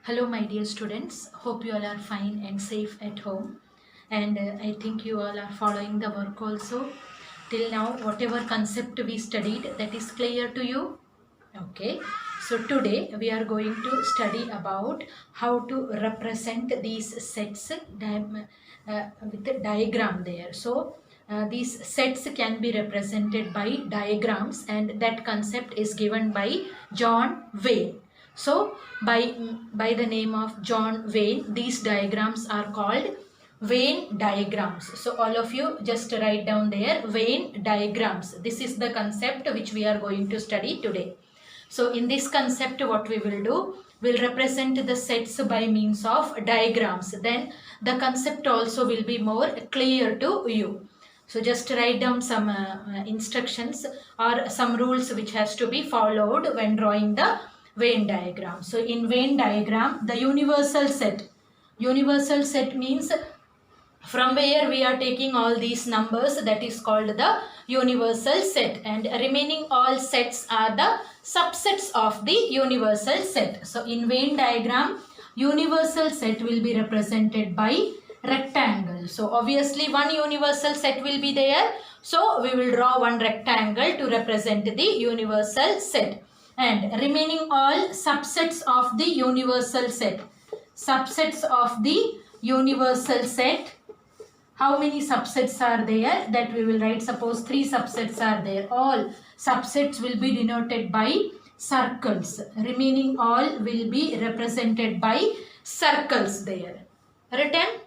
Hello, my dear students. Hope you all are fine and safe at home. And I think you all are following the work also. Till now, whatever concept we studied, that is clear to you. Okay. So today we are going to study about how to represent these sets with a diagram there. So these sets can be represented by diagrams, and that concept is given by John Wayne. So by the name of John Wayne, these diagrams are called Venn diagrams. So all of you just write down there Venn diagrams. This is the concept which we are going to study today. So in this concept, what we will do, we'll represent the sets by means of diagrams. Then the concept also will be more clear to you. So just write down some instructions or some rules which has to be followed when drawing the Venn diagram. So in Venn diagram, the universal set means from where we are taking all these numbers, that is called the universal set, and remaining all sets are the subsets of the universal set. So in Venn diagram, universal set will be represented by rectangle. So obviously one universal set will be there, so we will draw one rectangle to represent the universal set, and remaining all subsets of the universal set. Subsets of the universal set, how many subsets are there, that we will write. Suppose 3 subsets are there. All subsets will be denoted by circles. Remaining all will be represented by circles there. Written?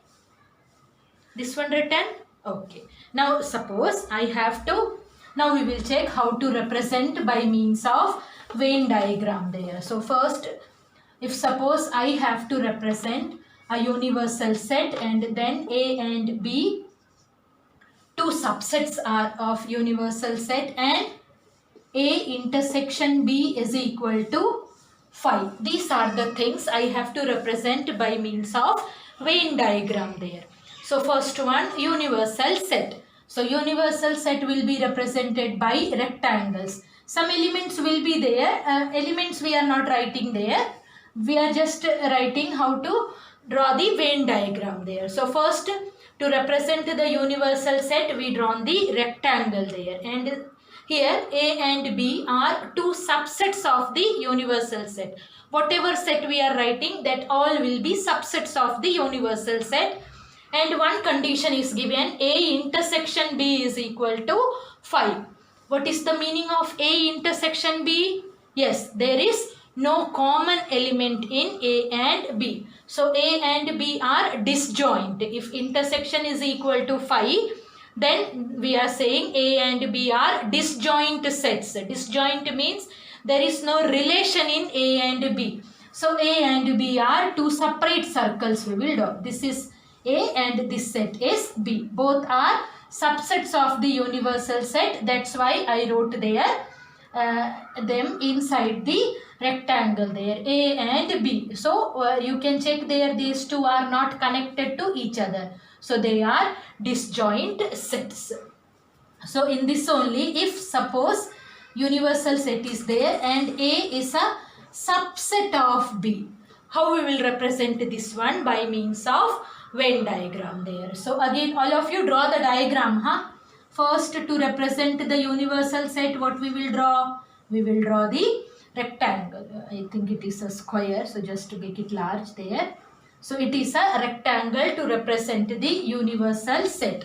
This one written? Okay. Now suppose I have to, now we will check how to represent by means of Venn diagram there. So first, if suppose I have to represent a universal set, and then A and B, two subsets are of universal set, and A intersection B is equal to 5. These are the things I have to represent by means of Venn diagram there. So first one, universal set. So universal set will be represented by rectangles. Some elements will be there. Elements we are not writing there. We are just writing how to draw the Venn diagram there. So first, to represent the universal set, we drawn the rectangle there, and here A and B are two subsets of the universal set. Whatever set we are writing, that all will be subsets of the universal set, and one condition is given, A intersection B is equal to 5. What is the meaning of A intersection B? Yes, there is no common element in A and B. So A and B are disjoint. If intersection is equal to 5, then we are saying A and B are disjoint sets. Disjoint means there is no relation in A and B. So A and B are two separate circles we will draw. This is A and this set is B. Both are subsets of the universal set. That's why I wrote there them inside the rectangle there, A and B. So you can check there, these two are not connected to each other. So they are disjoint sets. So in this only, if suppose universal set is there and A is a subset of B, how we will represent this one? By means of Venn diagram there. So again, all of you draw the diagram, huh? First, to represent the universal set, what we will draw? We will draw the rectangle. I think it is a square, so just to make it large there. So it is a rectangle to represent the universal set.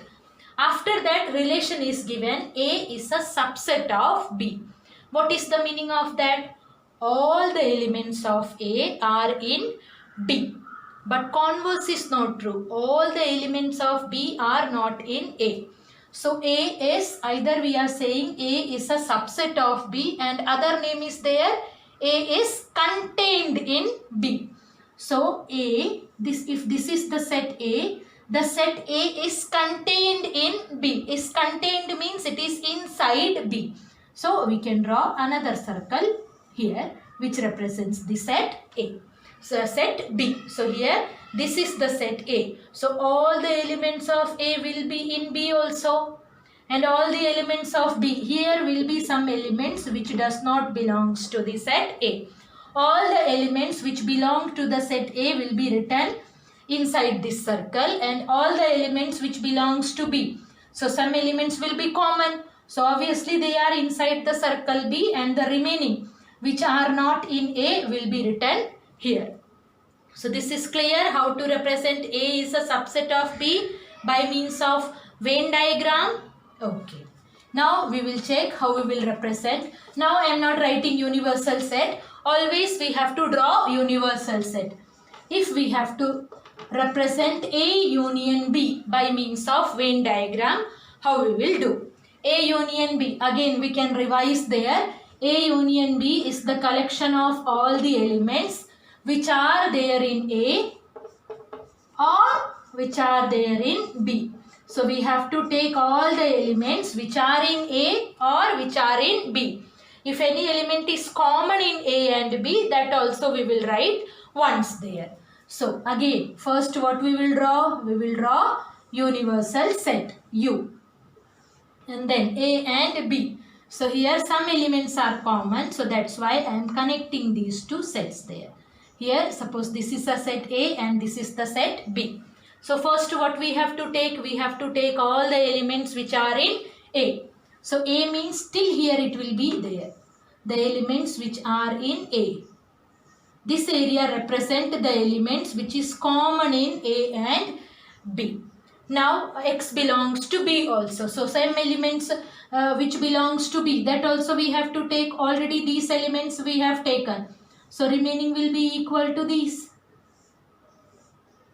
After that, relation is given, A is a subset of B. What is the meaning of that? All the elements of A are in B. But converse is not true. All the elements of B are not in A. So A is, either we are saying A is a subset of B, and other name is there, A is contained in B. So A, if this is the set A, the set A is contained in B. Is contained means it is inside B. So we can draw another circle here which represents the set A. So set B. So here this is the set A. So all the elements of A will be in B also, and all the elements of B. Here will be some elements which does not belongs to the set A. all the elements which belong to the set A will be written inside this circle, and all the elements which belongs to B. So some elements will be common. So obviously they are inside the circle B, and the remaining which are not in A will be written here. So this is clear how to represent A is a subset of B by means of Venn diagram. Okay. Now we will check how we will represent. Now I am not writing universal set. Always we have to draw universal set. If we have to represent A union B by means of Venn diagram, how we will do? A union B, again we can revise there. A union B is the collection of all the elements which are there in A or which are there in B. So we have to take all the elements which are in A or which are in B. If any element is common in A and B, that also we will write once there. So again, first what we will draw? We will draw universal set U. And then A and B. So here some elements are common. So that's why I am connecting these two sets there. Here suppose this is a set A and this is the set B. So first what we have to take? We have to take all the elements which are in A. So A means till here it will be there. The elements which are in A. This area represent the elements which is common in A and B. Now X belongs to B also. So same elements which belongs to B, that also we have to take. Already these elements we have taken. So remaining will be equal to these.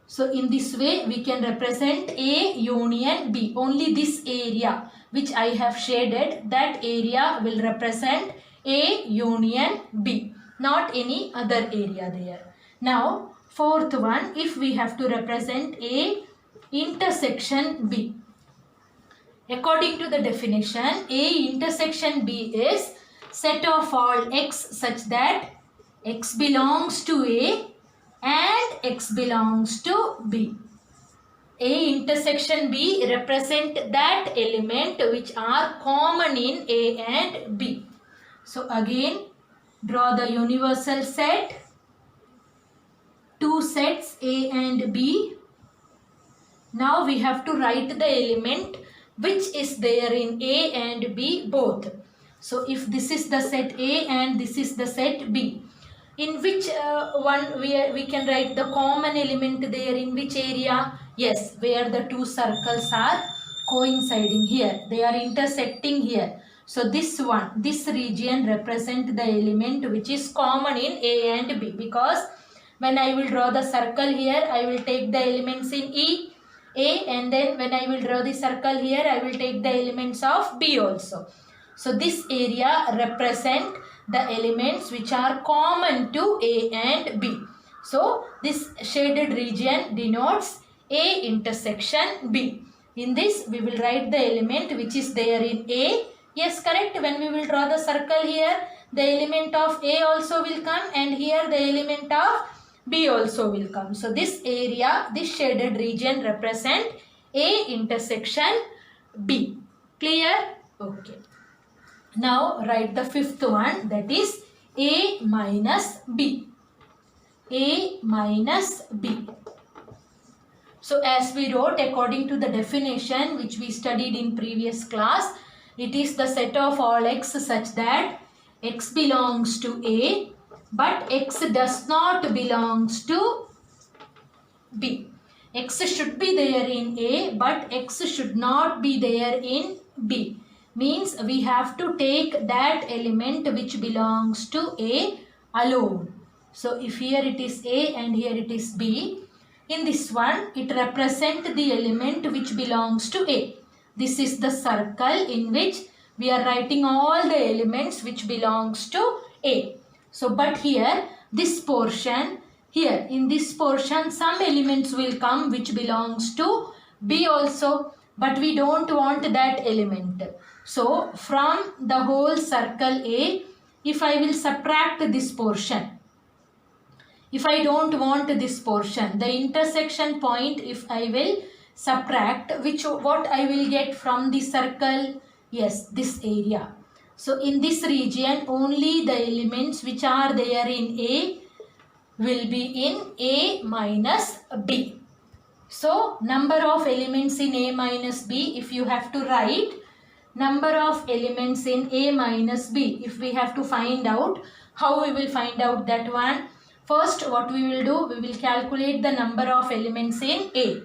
So in this way we can represent A union B. Only this area which I have shaded, that area will represent A union B. Not any other area there. Now fourth one, if we have to represent A intersection B. According to the definition, A intersection B is set of all X such that X belongs to A and X belongs to B. A intersection B represent that element which are common in A and B. So again, draw the universal set. Two sets A and B. Now we have to write the element which is there in A and B both. So if this is the set A and this is the set B, in which one we can write the common element there, in which area? Yes, where the two circles are coinciding here. They are intersecting here. So this one, this region represent the element which is common in A and B, because when I will draw the circle here, I will take the elements in E, A, and then when I will draw the circle here, I will take the elements of B also. So this area represent the elements which are common to A and B. So this shaded region denotes A intersection B. In this we will write the element which is there in A. Yes, correct. When we will draw the circle here, the element of A also will come, and here the element of B also will come. So this area, this shaded region represent A intersection B. Clear? Okay. Now write the fifth one, that is A minus B. A minus B. So as we wrote, according to the definition which we studied in previous class, it is the set of all X such that X belongs to A but X does not belongs to B. X should be there in A but X should not be there in B. Means we have to take that element which belongs to A alone. So if here it is A and here it is B, in this one it represents the element which belongs to A. This is the circle in which we are writing all the elements which belongs to A. So but here this portion, here in this portion some elements will come which belongs to B also, but we don't want that element. So from the whole circle A, if I will subtract this portion, if I don't want this portion, the intersection point, if I will subtract, what I will get from the circle? Yes, this area. So in this region, only the elements which are there in A will be in A minus B. So number of elements in A minus B, if you have to write number of elements in A minus B, if we have to find out, how we will find out that one? First, what we will do, we will calculate the number of elements in A.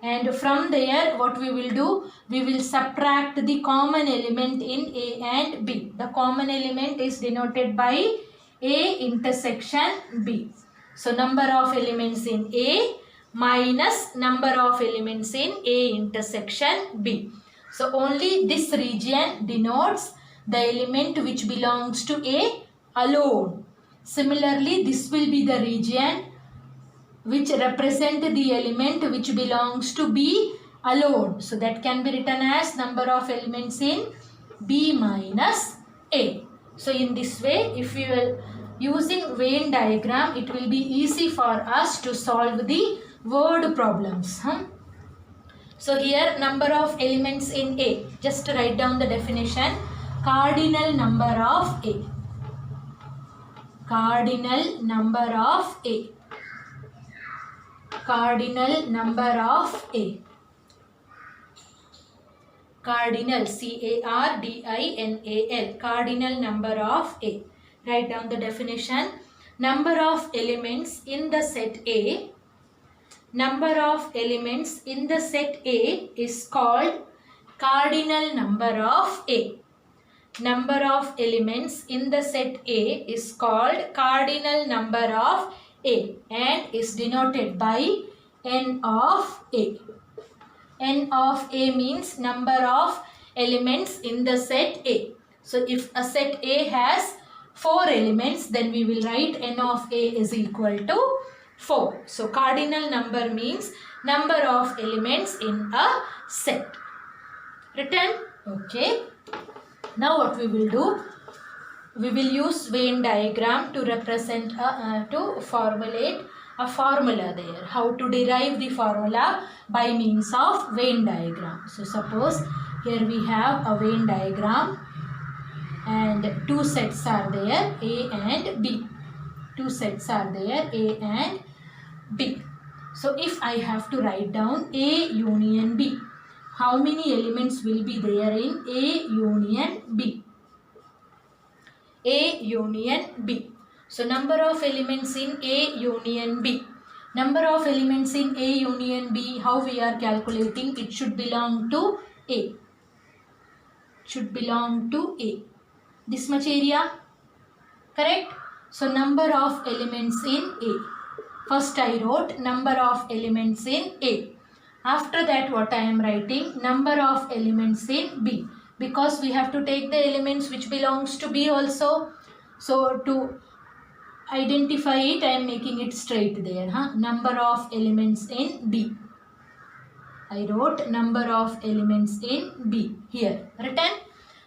And from there, what we will do, we will subtract the common element in A and B. The common element is denoted by A intersection B. So number of elements in A minus number of elements in A intersection B. So only this region denotes the element which belongs to A alone. Similarly, this will be the region which represent the element which belongs to B alone. So that can be written as number of elements in B minus A. So in this way, if we are using Venn diagram, it will be easy for us to solve the word problems. So here number of elements in A. Just write down the definition. Cardinal number of A. Cardinal number of A. Cardinal number of A. Cardinal, C-A-R-D-I-N-A-L. Cardinal number of A. Write down the definition. Number of elements in the set A. Number of elements in the set A is called cardinal number of A. Number of elements in the set A is called cardinal number of A and is denoted by N of A. N of A means number of elements in the set A. So if a set A has 4 elements, then we will write N of A is equal to 4. So cardinal number means number of elements in a set. Written? Okay. Now what we will do? We will use Venn diagram to represent, to formulate a formula there. How to derive the formula? By means of Venn diagram. So suppose here we have a Venn diagram and 2 sets are there, A and B. 2 sets are there, A and B. So if I have to write down A union B, how many elements will be there in A union B? A union B. So number of elements in A union B. Number of elements in A union B, how we are calculating? It should belong to A. Should belong to A. This much area? Correct? So number of elements in A. First I wrote number of elements in A. After that what I am writing? Number of elements in B. Because we have to take the elements which belongs to B also. So to identify it, I am making it straight there. Number of elements in B. I wrote number of elements in B here. Written?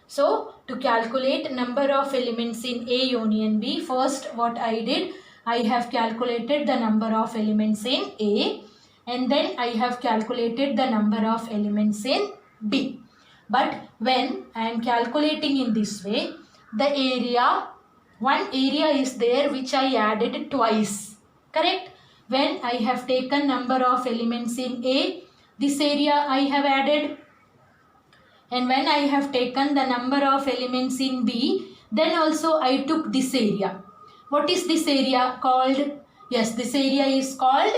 So to calculate number of elements in A union B, first what I did, I have calculated the number of elements in A and then I have calculated the number of elements in B. But when I am calculating in this way, the area, one area is there which I added twice. Correct? When I have taken number of elements in A, this area I have added. And when I have taken the number of elements in B, then also I took this area. What is this area called? Yes, this area is called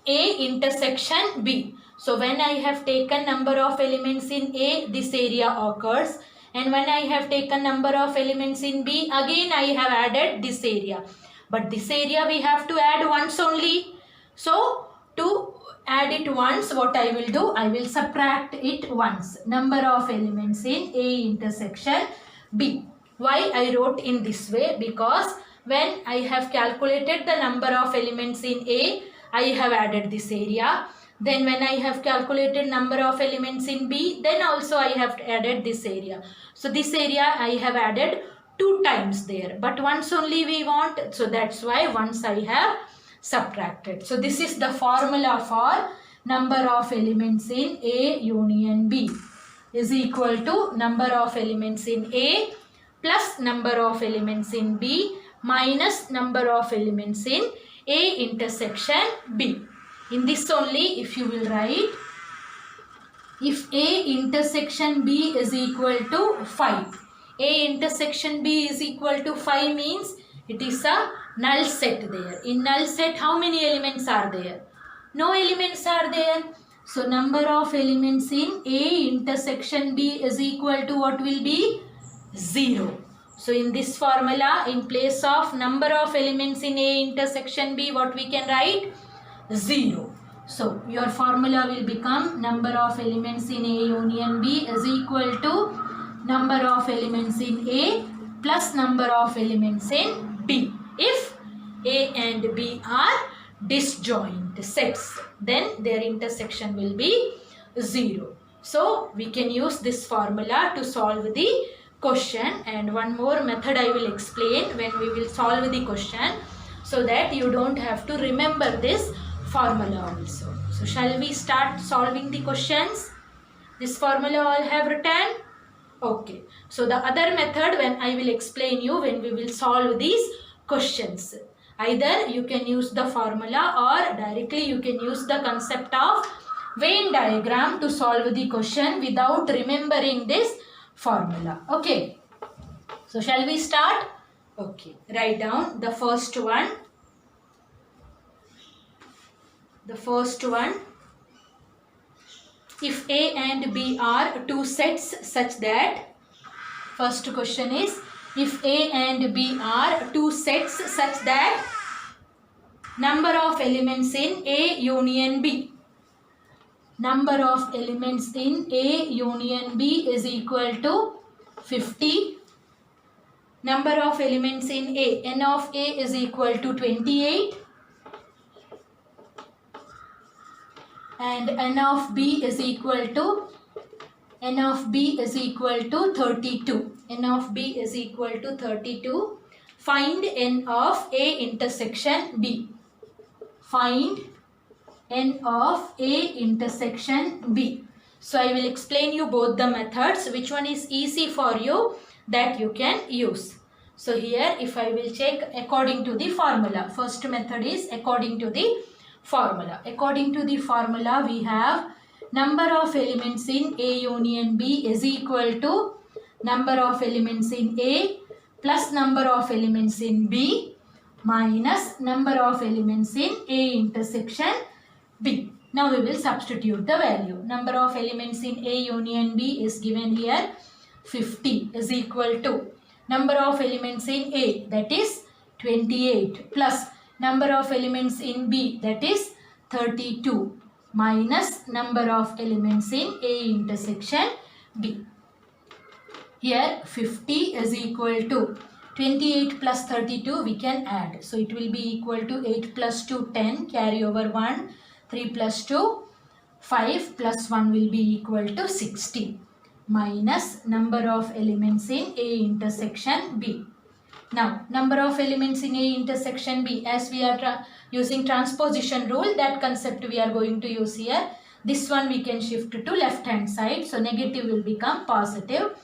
A intersection B. So when I have taken number of elements in A, this area occurs. And when I have taken number of elements in B, again I have added this area. But this area we have to add once only. So to add it once, what I will do? I will subtract it once. Number of elements in A intersection B. Why I wrote in this way? Because when I have calculated the number of elements in A, I have added this area. Then when I have calculated number of elements in B, then also I have added this area. So this area I have added 2 times there. But once only we want. So that's why once I have subtracted. So this is the formula for number of elements in A union B. is equal to number of elements in A plus number of elements in B minus number of elements in A intersection B. In this only, if you will write, if A intersection B is equal to 5, A intersection B is equal to 5 means it is a null set there. In null set, how many elements are there? No elements are there. So number of elements in A intersection B is equal to what will be? 0. So in this formula, in place of number of elements in A intersection B, what we can write? 0. So your formula will become number of elements in A union B is equal to number of elements in A plus number of elements in B. If A and B are disjoint sets, then their intersection will be 0. So we can use this formula to solve the question, and one more method I will explain when we will solve the question, so that you don't have to remember this formula also. So shall we start solving the questions? This formula all have written? Okay. So the other method when I will explain you when we will solve these questions. Either you can use the formula or directly you can use the concept of Venn diagram to solve the question without remembering this formula. Okay. So shall we start? Okay. Write down the first one. The first one, if A and B are two sets such that, first question is, if A and B are two sets such that number of elements in A union B, number of elements in A union B is equal to 50, number of elements in A, n of A is equal to 28, and n of B is equal to 32. N of B is equal to 32. Find n of A intersection B. Find n of A intersection B. So I will explain you both the methods. Which one is easy for you, that you can use. So here if I will check according to the formula. First method is according to the formula. According to the formula, we have number of elements in A union B is equal to number of elements in A plus number of elements in B minus number of elements in A intersection B. Now we will substitute the value. Number of elements in A union B is given here, 50 is equal to number of elements in A, that is 28, plus number of elements in B, that is 32, minus number of elements in A intersection B. Here 50 is equal to 28 plus 32, we can add. So it will be equal to 8 plus 2, 10, carry over 1, 3 plus 2, 5 plus 1 will be equal to 60, minus number of elements in A intersection B. Now, number of elements in A intersection B, as we are using transposition rule, that concept we are going to use here. This one we can shift to left hand side. So, negative will become positive,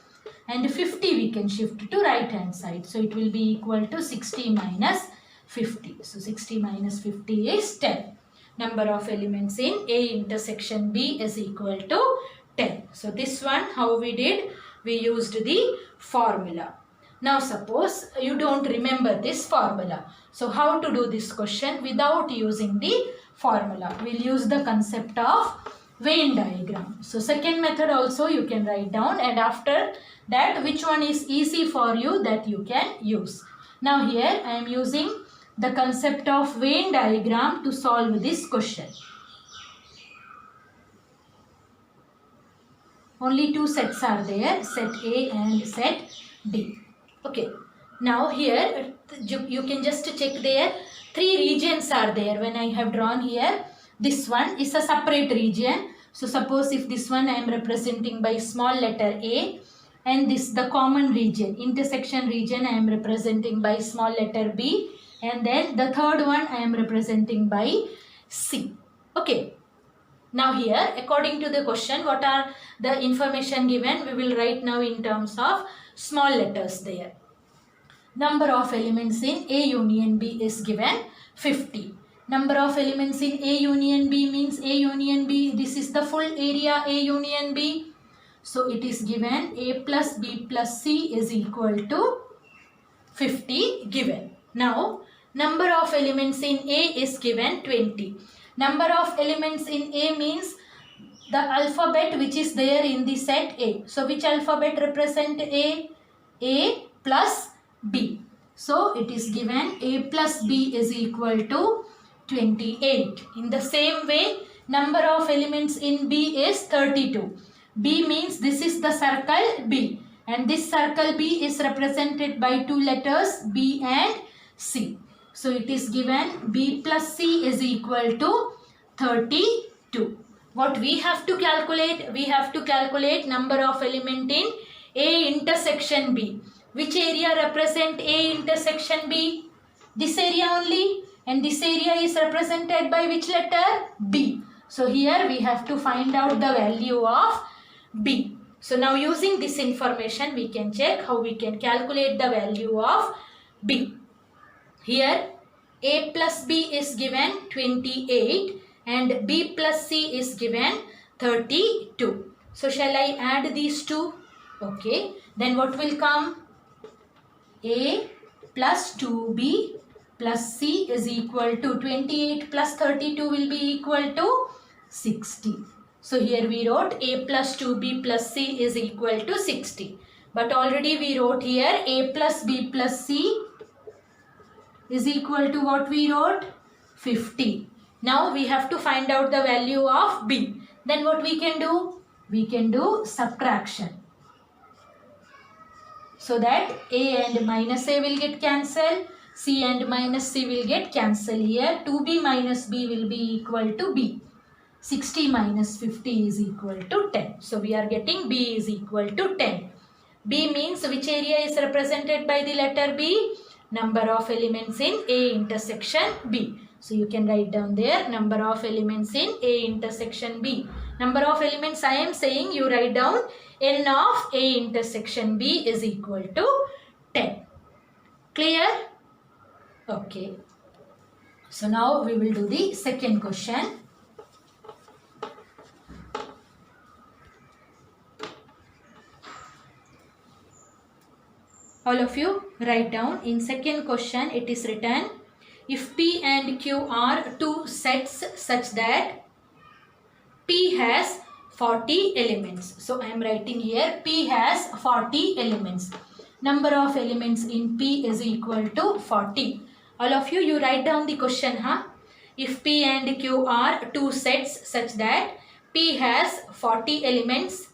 and 50 we can shift to right hand side. So, it will be equal to 60 minus 50. So, 60 minus 50 is 10. Number of elements in A intersection B is equal to 10. So, this one how we did? We used the formula. Now suppose you don't remember this formula. So how to do this question without using the formula? We'll use the concept of Venn diagram. So second method also you can write down, and after that which one is easy for you, that you can use. Now here I am using the concept of Venn diagram to solve this question. Only two sets are there, set A and set D. Okay, now here you can just check there, three regions are there. When I have drawn here, this one is a separate region. So suppose if this one I am representing by small letter A, and this the common region, intersection region, I am representing by small letter B, and then the third one I am representing by C. Okay, Now here, according to the question, what are the information given? We will write now in terms of small letters there. Number of elements in A union B is given 50. Number of elements in A union B means A union B, this is the full area A union B. So it is given A plus B plus C is equal to 50 given. Now number of elements in A is given 20. Number of elements in A means the alphabet which is there in the set A. So which alphabet represent A? A plus B. So it is given A plus B is equal to 28. In the same way, number of elements in B is 32. B means this is the circle B, and this circle B is represented by two letters B and C. So it is given B plus C is equal to 32. What we have to calculate? We have to calculate number of element in A intersection B. Which area represent A intersection B? This area only, and this area is represented by which letter? B. So here we have to find out the value of B. So now using this information we can check how we can calculate the value of B. Here A plus B is given 28 and B plus C is given 32. So shall I add these two? Okay. Then what will come? A plus 2B plus C is equal to 28 plus 32 will be equal to 60. So here we wrote A plus 2B plus C is equal to 60. But already we wrote here A plus B plus C is equal to what we wrote? 50. Now we have to find out the value of B. Then what we can do? We can do subtraction. So that A and minus A will get cancelled. C and minus C will get cancelled. Here 2B minus B will be equal to B. 60 minus 50 is equal to 10. So we are getting B is equal to 10. B means which area is represented by the letter B? Number of elements in A intersection B. So you can write down there number of elements in A intersection B. Number of elements I am saying you write down N of A intersection B is equal to 10. Clear? Okay. So now we will do the second question. All of you write down in second question it is written if P and Q are two sets such that P has 40 elements. So I am writing here P has 40 elements. Number of elements in P is equal to 40. All of you write down the question, huh? If P and Q are two sets such that P has 40 elements,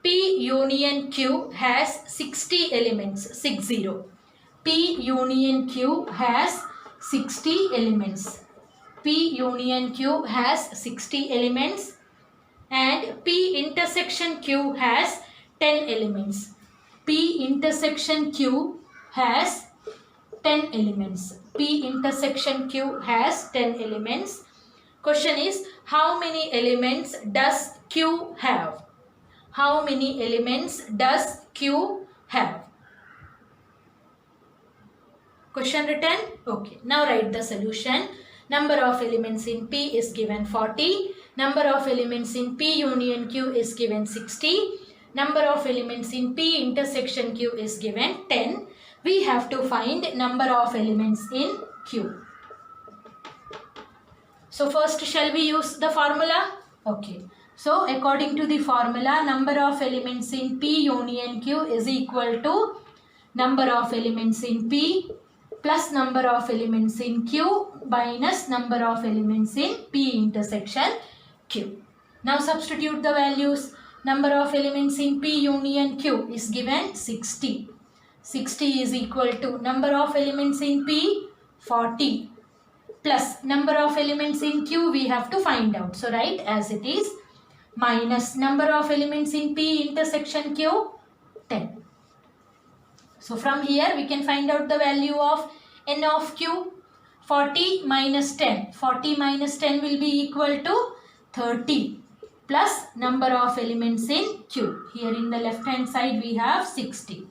P union Q has 60 elements, 60. P union Q has 60 elements. P union Q has 60 elements and P intersection Q has 10 elements. P intersection Q has 10 elements. P intersection Q has 10 elements. Question is, how many elements does Q have? How many elements does Q have? Question written? Okay. Now write the solution. Number of elements in P is given 40. Number of elements in P union Q is given 60. Number of elements in P intersection Q is given 10. We have to find number of elements in Q. So first shall we use the formula? Okay. So according to the formula, number of elements in P union Q is equal to number of elements in P plus number of elements in Q minus number of elements in P intersection Q. Now substitute the values. Number of elements in P union Q is given 60. 60 is equal to number of elements in P 40 plus number of elements in Q we have to find out. So write as it is minus number of elements in P intersection Q 10. So from here we can find out the value of N of Q. 40 minus 10. 40 minus 10 will be equal to 30 plus number of elements in Q. Here in the left hand side we have 60.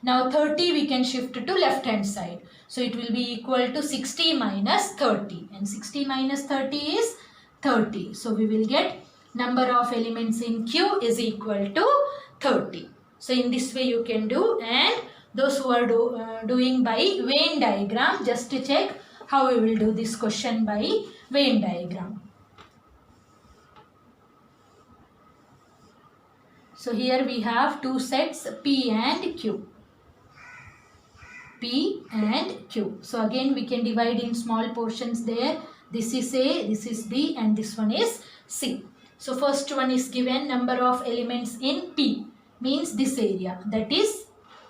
Now 30 we can shift to left hand side. So it will be equal to 60 minus 30, and 60 minus 30 is 30. So we will get number of elements in Q is equal to 30. So in this way you can do, and those who are doing by Venn diagram, just to check how we will do this question by Venn diagram. So here we have two sets P and Q. P and Q. So again we can divide in small portions there. This is A, this is B, and this one is C. So first one is given number of elements in P, means this area, that is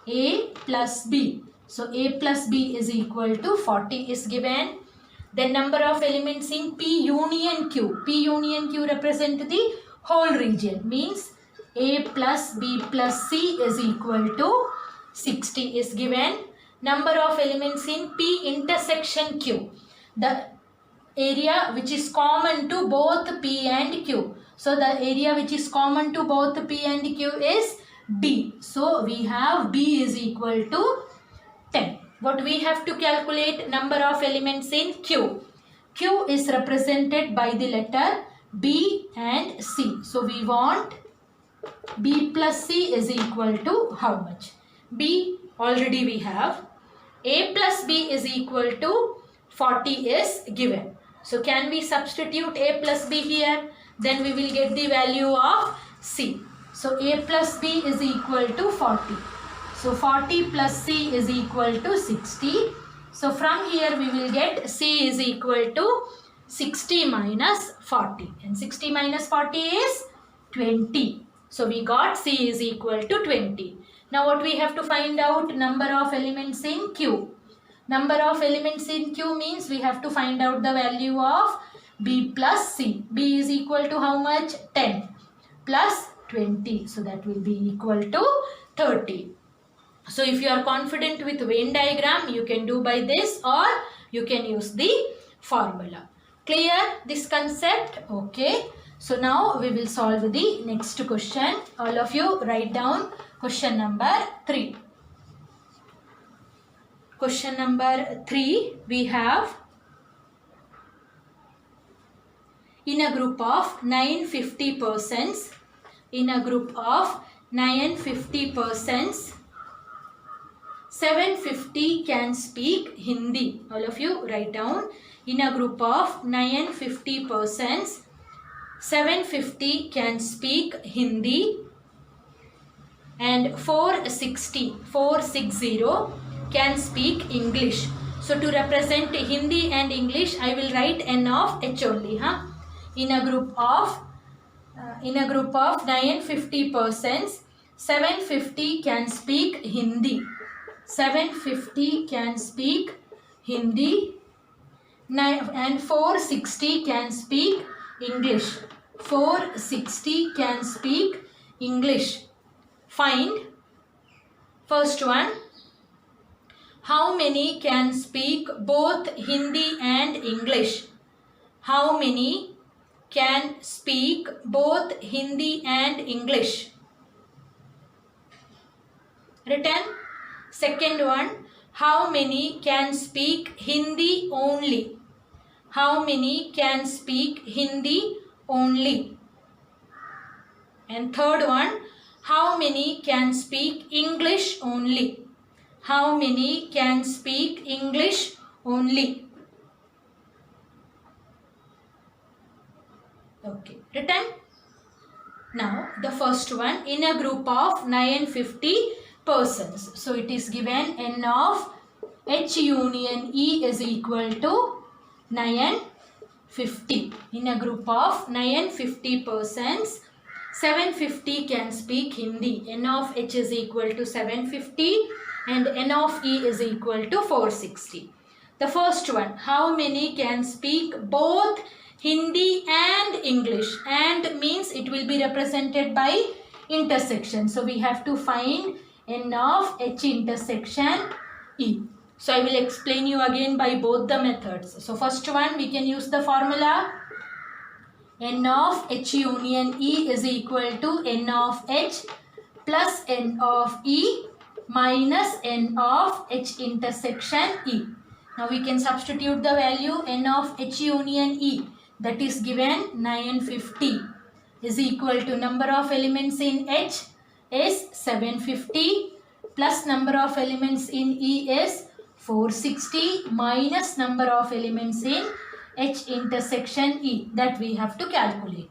A plus B. So A plus B is equal to 40 is given. Then number of elements in P union Q. P union Q represent the whole region, means A plus B plus C is equal to 60 is given. Number of elements in P intersection Q, the area which is common to both P and Q. So the area which is common to both P and Q is B. So we have B is equal to 10. What we have to calculate? Number of elements in Q. Q is represented by the letter B and C. So we want B plus C is equal to how much? B already we have. A plus B is equal to 40 is given. So can we substitute A plus B here? Then we will get the value of C. So A plus B is equal to 40. So 40 plus C is equal to 60. So from here we will get C is equal to 60 minus 40. And 60 minus 40 is 20. So we got C is equal to 20. Now what we have to find out? Number of elements in Q. Number of elements in Q means we have to find out the value of B plus C. B is equal to how much? 10 plus 20. So that will be equal to 30. So if you are confident with Venn diagram, you can do by this, or you can use the formula. Clear this concept? Okay. So now we will solve the next question. All of you write down question number 3. Question number 3, we have in a group of 950 persons, 750 can speak Hindi. All of you write down. In a group of 950 persons, 750 can speak Hindi, and 460 can speak English. So to represent Hindi and English, I will write N of H only. In a group of 950 persons, 750 can speak Hindi. 750 can speak Hindi, and 460 can speak English. 460 can speak English. Find first one. How many can speak both Hindi and English? How many can speak both Hindi and English? Written. Second one. How many can speak Hindi only? How many can speak Hindi only? And third one. How many can speak English only? How many can speak English only? Okay, written. Now the first one, in a group of 950 persons. So it is given N of H union E is equal to 950. In a group of 950 persons, 750 can speak Hindi. N of H is equal to 750 and N of E is equal to 460. The first one, how many can speak both Hindi and English? And means it will be represented by intersection. So we have to find N of H intersection E. So I will explain you again by both the methods. So first one, we can use the formula N of H union E is equal to N of H plus N of E minus N of H intersection E. Now we can substitute the value N of H union E, that is given 950, is equal to number of elements in H is 750 plus number of elements in E is 460 minus number of elements in H intersection E, that we have to calculate.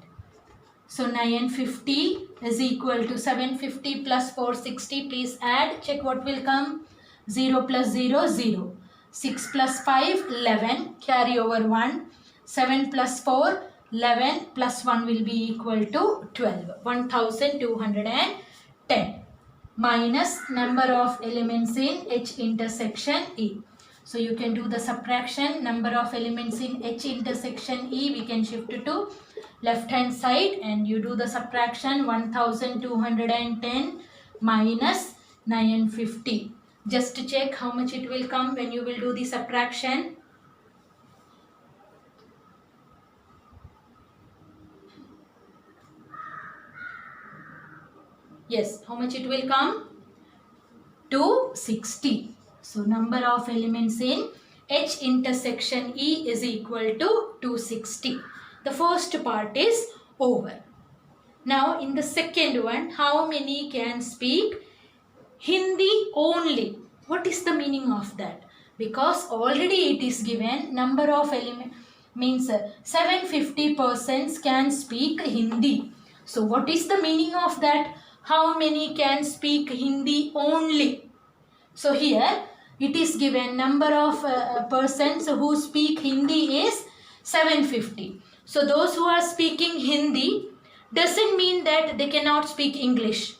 So 950 is equal to 750 plus 460. Please add, check what will come. 0 plus 0, 0. 6 plus 5, 11. Carry over 1. 7 plus 4, 11 plus 1 will be equal to 12. 1210 minus number of elements in H intersection E. So you can do the subtraction. Number of elements in H intersection E, we can shift to left hand side and you do the subtraction. 1210 minus 950. Just to check how much it will come when you will do the subtraction. Yes, how much it will come? 260. So number of elements in H intersection E is equal to 260. The first part is over. Now in the second one, how many can speak Hindi only? What is the meaning of that? Because already it is given number of elements means 750 persons can speak Hindi. So what is the meaning of that? How many can speak Hindi only? So here it is given number of persons who speak Hindi is 750. So those who are speaking Hindi doesn't mean that they cannot speak English.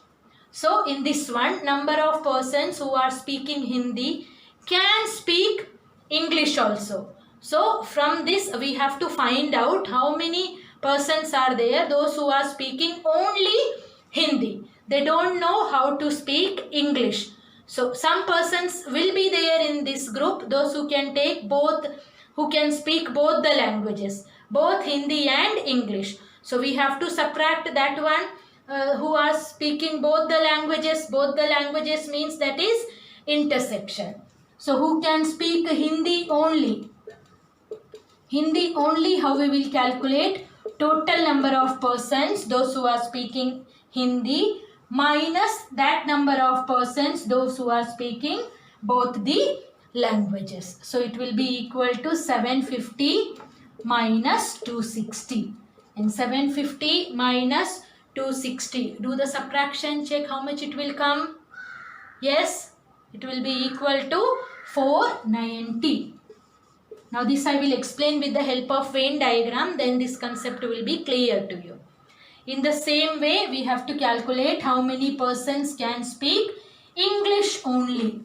So in this one, number of persons who are speaking Hindi can speak English also. So from this we have to find out how many persons are there, those who are speaking only Hindi. They don't know how to speak English. So some persons will be there in this group, those who can take both, who can speak both the languages, both Hindi and English. So we have to subtract that one who are speaking both the languages. Both the languages means that is intersection. So who can speak Hindi only? Hindi only, how we will calculate? Total number of persons, those who are speaking Hindi, minus that number of persons, those who are speaking both the languages. So it will be equal to 750 minus 260. And 750 minus 260. Do the subtraction, check how much it will come. Yes, it will be equal to 490. Now this I will explain with the help of Venn diagram, then this concept will be clear to you. In the same way, we have to calculate how many persons can speak English only.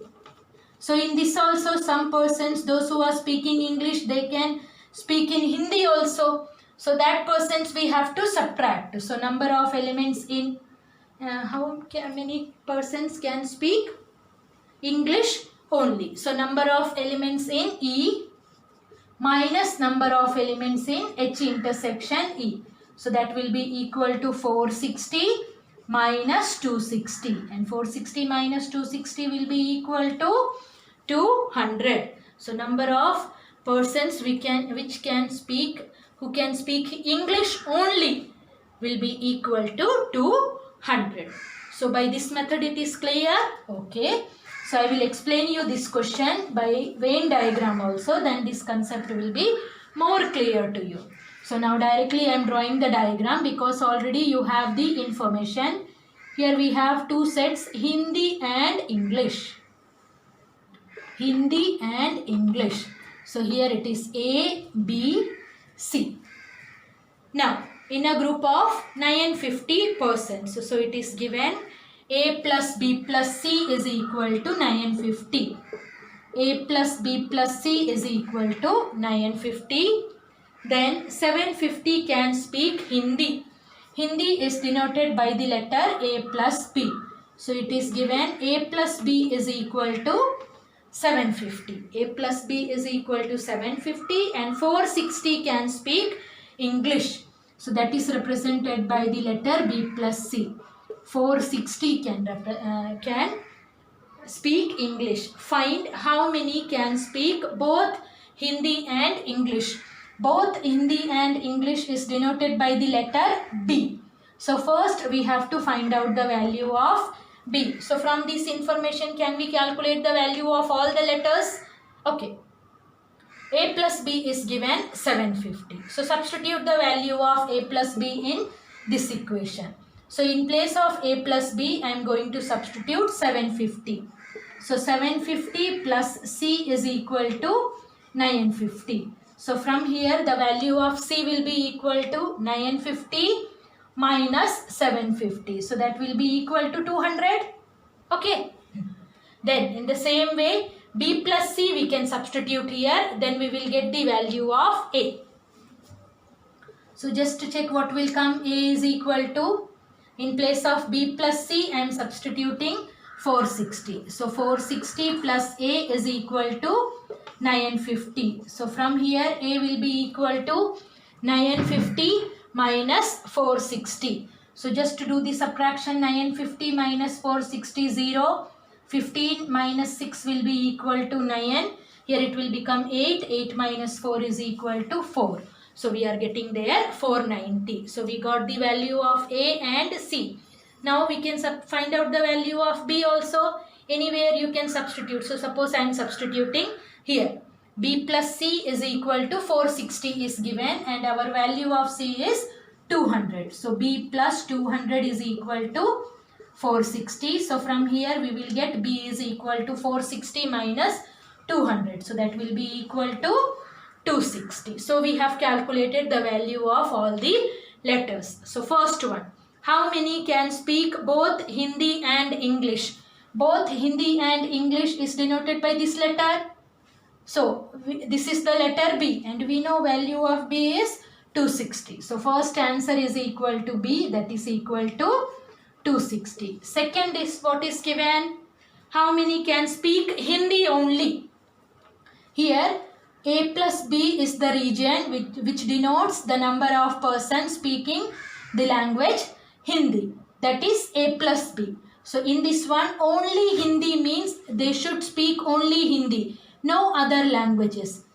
So in this also, some persons, those who are speaking English, they can speak in Hindi also. So that persons we have to subtract. So number of elements in, how many persons can speak English only. So number of elements in E minus number of elements in H intersection E. So that will be equal to 460 minus 260. And 460 minus 260 will be equal to 200. So number of persons who can speak English only will be equal to 200. So by this method it is clear. Okay. So I will explain you this question by Venn diagram also. Then this concept will be more clear to you. So now directly I am drawing the diagram because already you have the information. Here we have two sets, Hindi and English. Hindi and English. So here it is A, B, C. Now in a group of 950 persons. So it is given A plus B plus C is equal to 950. A plus B plus C is equal to 950. Then 750 can speak Hindi. Hindi is denoted by the letter A plus B. So it is given A plus B is equal to 750. A plus B is equal to 750 and 460 can speak English. So that is represented by the letter B plus C. 460 can speak English. Find how many can speak both Hindi and English. Both Hindi and English is denoted by the letter B. So first we have to find out the value of B. So from this information, can we calculate the value of all the letters? Okay. A plus B is given 750. So substitute the value of A plus B in this equation. So in place of A plus B, I am going to substitute 750. So 750 plus C is equal to 950. So from here the value of C will be equal to 950 minus 750. So that will be equal to 200. Okay. Then in the same way, B plus C we can substitute here. Then we will get the value of A. So just to check what will come, A is equal to, in place of B plus C I am substituting 460. So 460 plus A is equal to 950. So from here A will be equal to 950 minus 460. So just to do the subtraction, 950 minus 460, 0. 15 minus 6 will be equal to 9. Here it will become 8. 8 minus 4 is equal to 4. So we are getting there 490. So we got the value of A and C. Now we can find out the value of B also. Anywhere you can substitute. So suppose I am substituting here. B plus C is equal to 460 is given and our value of C is 200. So B plus 200 is equal to 460. So from here we will get B is equal to 460 minus 200. So that will be equal to 260. So we have calculated the value of all the letters. So first one, how many can speak both Hindi and English? Both Hindi and English is denoted by this letter. So this is the letter B and we know value of B is 260. So first answer is equal to B, that is equal to 260. Second is what is given? How many can speak Hindi only? Here A plus B is the region which denotes the number of persons speaking the language Hindi. That is A plus B. So in this one only Hindi means they should speak only Hindi, no other languages.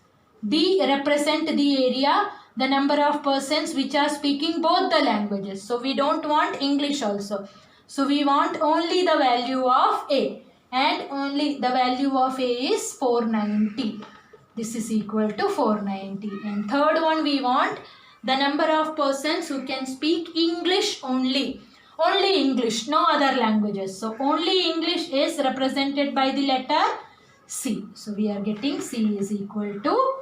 B represent the area, the number of persons which are speaking both the languages. So we don't want English also. So we want only the value of A and only the value of A is 490. This is equal to 490. And third one we want the number of persons who can speak English only. Only English, no other languages. So only English is represented by the letter C. So we are getting C is equal to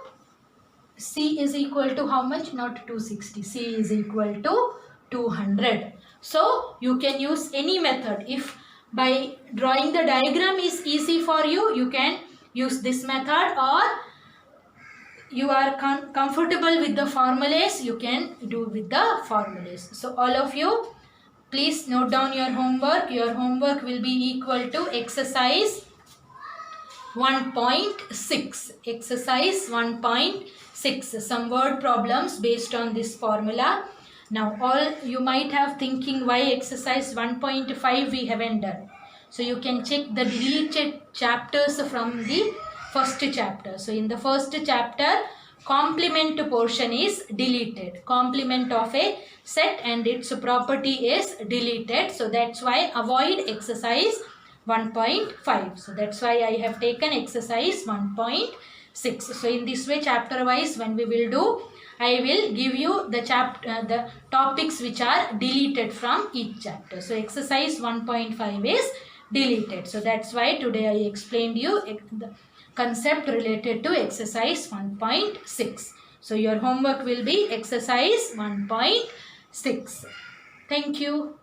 how much? Not 260. C is equal to 200. So you can use any method. If by drawing the diagram is easy for you, you can use this method, or you are comfortable with the formulas, you can do with the formulas. So all of you, please note down your homework. Your homework will be equal to exercise 1.6. Exercise 1.6. Some word problems based on this formula. Now all you might have thinking why exercise 1.5 we haven't done. So you can check the deleted chapters from the first chapter. So in the first chapter, complement portion is deleted. Complement of a set and its property is deleted. So that's why avoid exercise 1.5. So that's why I have taken exercise 1.6. So in this way, chapter wise when we will do, I will give you the the topics which are deleted from each chapter. So exercise 1.5 is deleted. So that's why today I explained you the concept related to exercise 1.6. So your homework will be exercise 1.6. Thank you.